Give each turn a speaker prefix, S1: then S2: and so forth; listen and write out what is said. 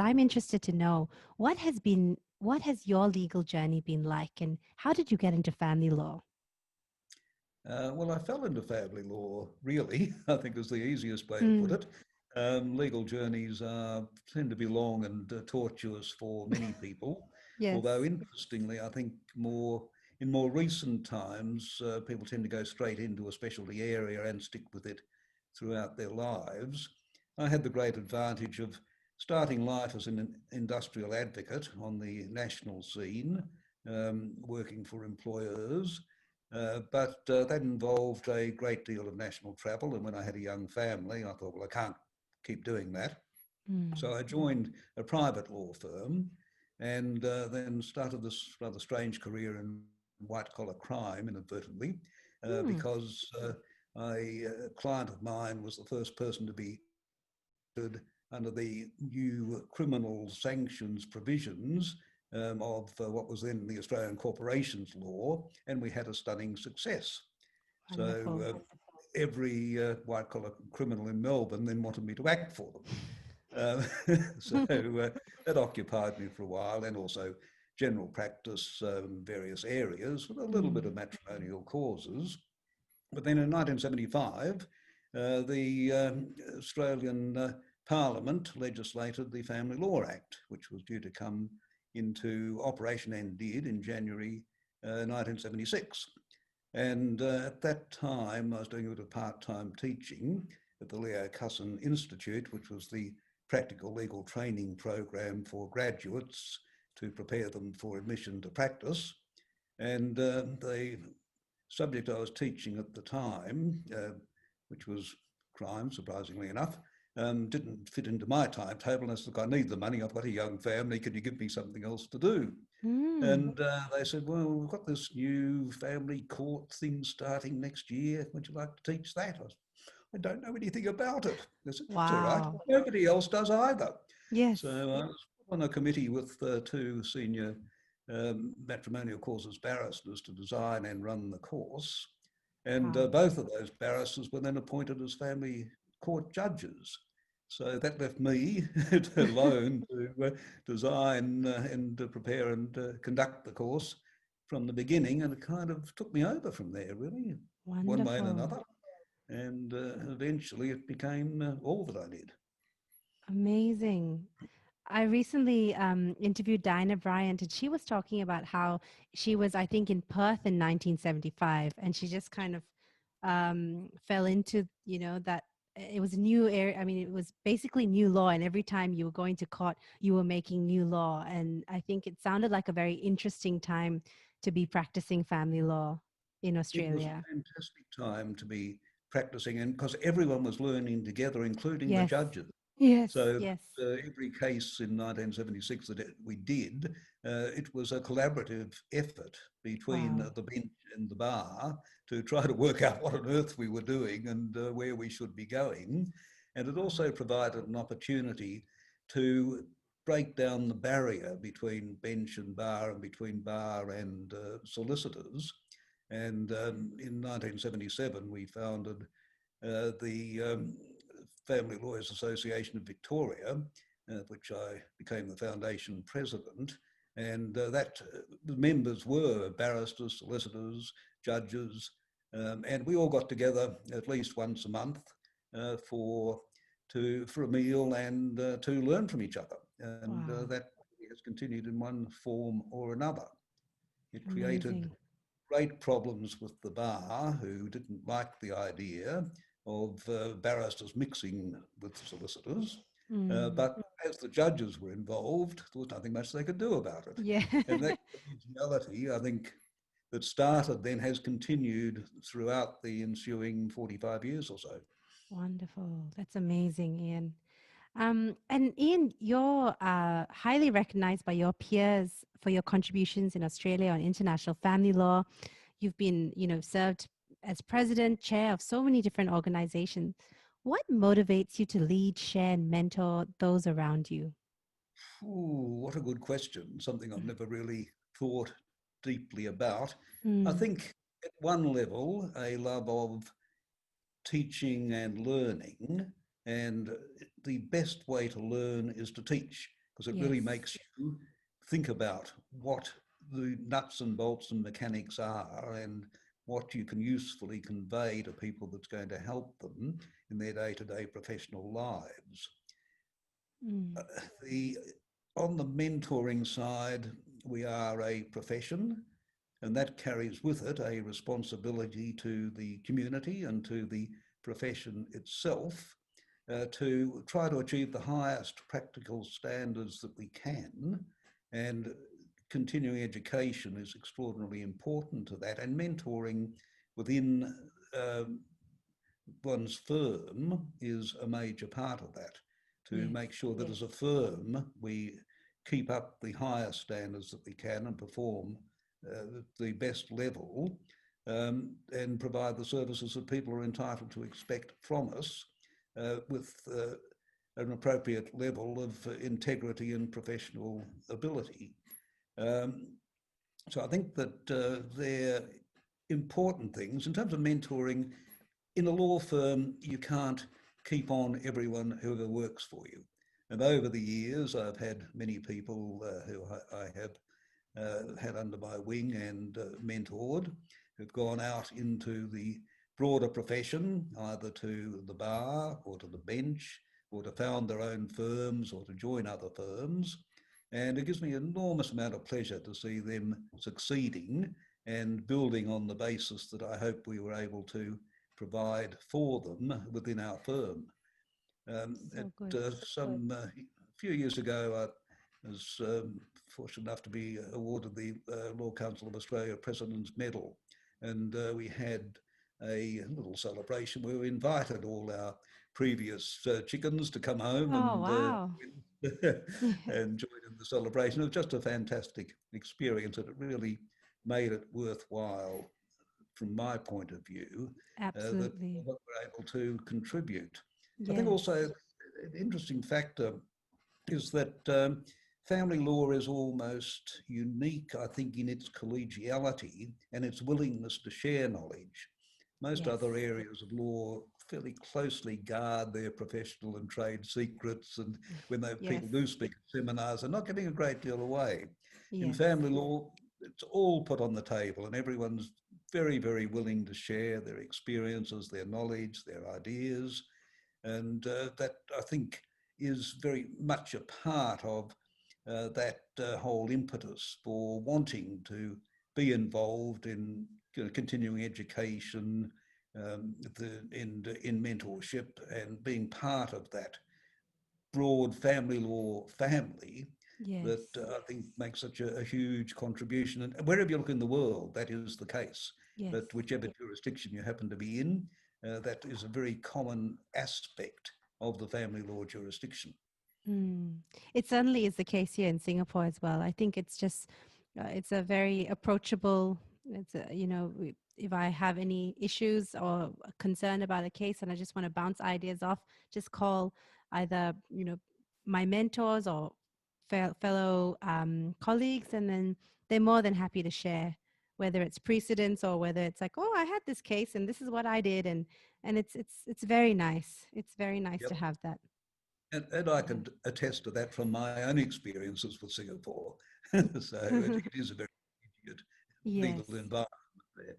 S1: I'm interested to know what has your legal journey been like, and how did you get into family law?
S2: Well, I fell into family law, really, I think is the easiest way to put
S1: Mm,
S2: it. Legal journeys tend to be long and tortuous for many people,
S1: yes.
S2: although interestingly, I think in more recent times, people tend to go straight into a specialty area and stick with it throughout their lives. I had the great advantage of starting life as an industrial advocate on the national scene, working for employers. But that involved a great deal of national travel. And when I had a young family, I thought, well, I can't keep doing that.
S1: Mm,
S2: So I joined a private law firm and then started this rather strange career in white collar crime inadvertently
S1: mm,
S2: because a client of mine was the first person to be arrested under the new criminal sanctions provisions of what was then the Australian Corporations Law, and we had a stunning success. So
S1: wonderful.
S2: every white collar criminal in Melbourne then wanted me to act for them. So that occupied me for a while, and also general practice in various areas with a little bit
S1: Mm,
S2: of matrimonial causes. But then in 1975, the Australian Parliament legislated the Family Law Act, which was due to come into operation and did in January 1976. And at that time, I was doing a bit of part-time teaching at the Leo Cusson Institute, which was the practical legal training program for graduates to prepare them for admission to practice. And the subject I was teaching at the time, which was crime, surprisingly enough, didn't fit into my timetable. And I said, look, I need the money. I've got a young family. Could you give me something else to do?
S1: mm.
S2: And they said, well, we've got this new family court thing starting next year. Would you like to teach that? I don't know anything about it. They said, that's all right.
S1: Wow.
S2: Nobody else does either.
S1: Yes.
S2: So I was on a committee with two senior matrimonial causes barristers to design and run the course. And
S1: Wow.
S2: both of those barristers were then appointed as family court judges. So that left me alone to design and prepare and conduct the course from the beginning. And it kind of took me over from there, really, one way and
S1: Wonderful.
S2: another. And eventually it became all that I did.
S1: Amazing. I recently interviewed Dinah Bryant, and she was talking about how she was, I think, in Perth in 1975, and she just kind of fell into, that it was a new area. I mean, it was basically new law, and every time you were going to court, you were making new law. And I think it sounded like a very interesting time to be practicing family law in
S2: It was
S1: Australia.
S2: a fantastic time to be practicing, and because everyone was learning together, including the
S1: Yes,
S2: judges.
S1: yes,
S2: So
S1: yes.
S2: every case in 1976 that we did, it was a collaborative effort between
S1: Wow.
S2: the bench and the bar to try to work out what on earth we were doing and where we should be going. And it
S1: Wow.
S2: also provided an opportunity to break down the barrier between bench and bar and between bar and solicitors. And in 1977, we founded the Family Lawyers Association of Victoria, which I became the foundation president. And the members were barristers, solicitors, judges, and we all got together at least once a month uh, for for a meal and to learn from each other. And
S1: Wow.
S2: that has continued in one form or another. It created
S1: Amazing.
S2: great problems with the bar, who didn't like the idea of barristers mixing with solicitors.
S1: Mm.
S2: But as the judges were involved, there was nothing much they could do about it.
S1: Yeah.
S2: And that collegiality, I think, that started then has continued throughout the ensuing 45 years or so.
S1: Wonderful. That's amazing, Ian. And Ian, you're highly recognized by your peers for your contributions in Australia on international family law. You've been, served as president, chair of so many different organizations. What motivates you to lead, share, and mentor those around you?
S2: Ooh, what a good question. Something I've never really thought deeply about. I
S1: Mm,
S2: think at one level, a love of teaching and learning. And the best way to learn is to teach, because it really
S1: Yes.
S2: makes you think about what the nuts and bolts and mechanics are and what you can usefully convey to people that's going to help them in their day-to-day professional lives.
S1: Mm.
S2: The, on the mentoring side, we are a profession, and that carries with it a responsibility to the community and to the profession itself to try to achieve the highest practical standards that we can. And continuing education is extraordinarily important to that, and mentoring within um, one's firm is a major part of that, to
S1: Yes.
S2: make sure that as a firm we keep up the highest standards that we can and perform at the best level, and provide the services that people are entitled to expect from us with an appropriate level of integrity and professional ability. Um, so I think that they're important things. In terms of mentoring, in a law firm, you can't keep on everyone who ever works for you. And over the years, I've had many people who I have had under my wing and mentored, who've gone out into the broader profession, either to the bar or to the bench, or to found their own firms or to join other firms. And it gives me an enormous amount of pleasure to see them succeeding and building on the basis that I hope we were able to provide for them within our firm.
S1: So good.
S2: Some few years ago, I was fortunate enough to be awarded the Law Council of Australia President's Medal, and we had a little celebration where we invited all our previous chickens to come home
S1: Oh,
S2: and
S1: wow. Yes.
S2: and join in the celebration. It was just a fantastic experience, and it really made it worthwhile from my point of view, that
S1: Absolutely.
S2: what we're able to contribute. I think
S1: Yes.
S2: also an interesting factor is that family law is almost unique, I think, in its collegiality and its willingness to share knowledge. Most
S1: Yes.
S2: other areas of law fairly closely guard their professional and trade secrets, and when
S1: Yes.
S2: people do speak at seminars, they're not giving a great deal away. In
S1: Yes.
S2: family law, it's all put on the table, and everyone's very, very willing to share their experiences, their knowledge, their ideas, and that, I think, is very much a part of that whole impetus for wanting to be involved in continuing education, in mentorship, and being part of that broad family law family
S1: Yes.
S2: that I think makes such a huge contribution. And wherever you look in the world, that is the case.
S1: Yes.
S2: But whichever jurisdiction you happen to be in, that is a very common aspect of the family law jurisdiction.
S1: Mm. It certainly is the case here in Singapore as well. I think it's just, it's a very approachable, it's a, if I have any issues or a concern about a case and I just want to bounce ideas off, just call either, my mentors or fellow colleagues, and then they're more than happy to share, whether it's precedents or whether it's like, oh, I had this case and this is what I did. And it's very nice. It's very nice to
S2: Yep.
S1: have that.
S2: And I
S1: Yeah.
S2: can attest to that from my own experiences with Singapore. So it is a very good legal
S1: Yes.
S2: environment there.